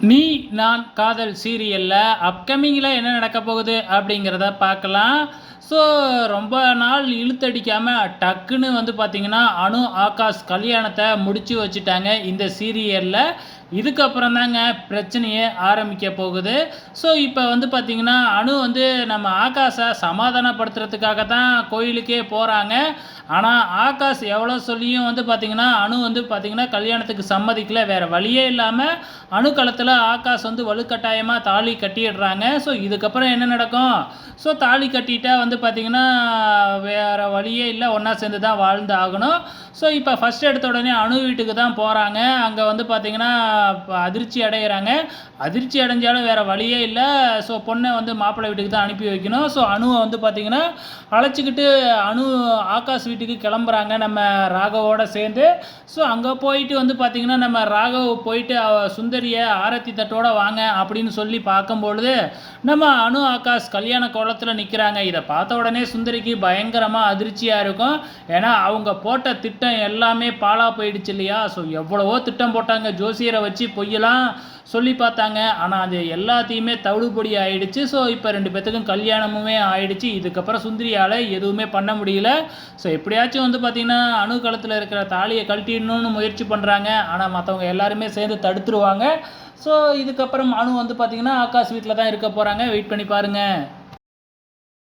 நீ நான் காதல் சீரியலில் அப்கமிங்கில் என்ன நடக்க போகுது அப்படிங்கிறத பார்க்கலாம். ஸோ ரொம்ப நாள் இழுத்தடிக்காமல் டக்குன்னு பார்த்திங்கன்னா அனு ஆகாஷ் கல்யாணத்தை முடித்து வச்சுட்டாங்க இந்த சீரியலில். இதுக்கப்புறம் தாங்க பிரச்சனையே ஆரம்பிக்க போகுது. ஸோ இப்போ பார்த்திங்கன்னா அனு நம்ம ஆகாஷை சமாதானப்படுத்துறதுக்காக தான் கோயிலுக்கே போகிறாங்க. ஆனால் ஆகாஷ் எவ்வளோ சொல்லியும் பார்த்திங்கன்னா அனு பார்த்திங்கன்னா கல்யாணத்துக்கு சம்மதிக்கல. வேறு வழியே இல்லாமல் அணு களத்தில் ஆகாஷ் வலுக்கட்டாயமாக தாலி கட்டிடுறாங்க. ஸோ இதுக்கப்புறம் என்ன நடக்கும்? ஸோ தாலி கட்டிட்டா பார்த்திங்கன்னா வேறு வழியே இல்லை, ஒன்றா சேர்ந்து தான் வாழ்ந்து ஆகணும். ஸோ இப்போ ஃபஸ்ட் எடுத்த உடனே அணு வீட்டுக்கு தான் போகிறாங்க. அங்கே பார்த்திங்கன்னா அதிர்ச்சி அடைகிறாங்க. அதிர்ச்சி அடைஞ்சாலும் வேறு வழியே இல்லை. ஸோ பொண்ணை மாப்பிள்ளை வீட்டுக்கு தான் அனுப்பி வைக்கணும். ஸோ அணுவை பார்த்திங்கன்னா அழைச்சிக்கிட்டு அணு ஆகாஷ் வீட்டுக்கு கிளம்புறாங்க நம்ம ராகவோட சேர்ந்து. ஸோ அங்கே போயிட்டு பார்த்திங்கன்னா நம்ம ராகவ் போயிட்டு சுந்தரியை ஆரத்தி தட்டோட வாங்க அப்படின்னு சொல்லி பார்க்கும்பொழுது நம்ம அனு ஆகாஷ் கல்யாண கோலத்தில் நிற்கிறாங்க. இதை பார்த்த உடனே சுந்தரிக்கு பயங்கரமாக அதிர்ச்சியாக இருக்கும். ஏன்னா அவங்க போட்ட திட்டம் எல்லாமே பாழாக போயிடுச்சு இல்லையா. ஸோ எவ்வளவோ திட்டம் போட்டாங்க, ஜோசியரை வச்சு பொய்யெல்லாம் சொல்லி பார்த்தாங்க. ஆனால் அது எல்லாத்தையுமே தவிடுபொடி ஆயிடுச்சு. ஸோ இப்போ 2 பேத்துக்கும் கல்யாணமுமே ஆயிடுச்சு. இதுக்கப்புறம் சுந்தரியால் எதுவுமே பண்ண முடியல. ஸோ எப்படியாச்சும் பார்த்திங்கன்னா அணு களத்தில் இருக்கிற தாலியை கழட்டிடணும்னு முயற்சி பண்ணுறாங்க. ஆனால் மற்றவங்க எல்லாருமே சேர்ந்து தடுத்துருவாங்க. ஸோ இதுக்கப்புறம் அணு பார்த்திங்கன்னா ஆகாஷ் வீட்டில் தான் இருக்க போகிறாங்க. வெயிட் பண்ணி பாருங்கள்.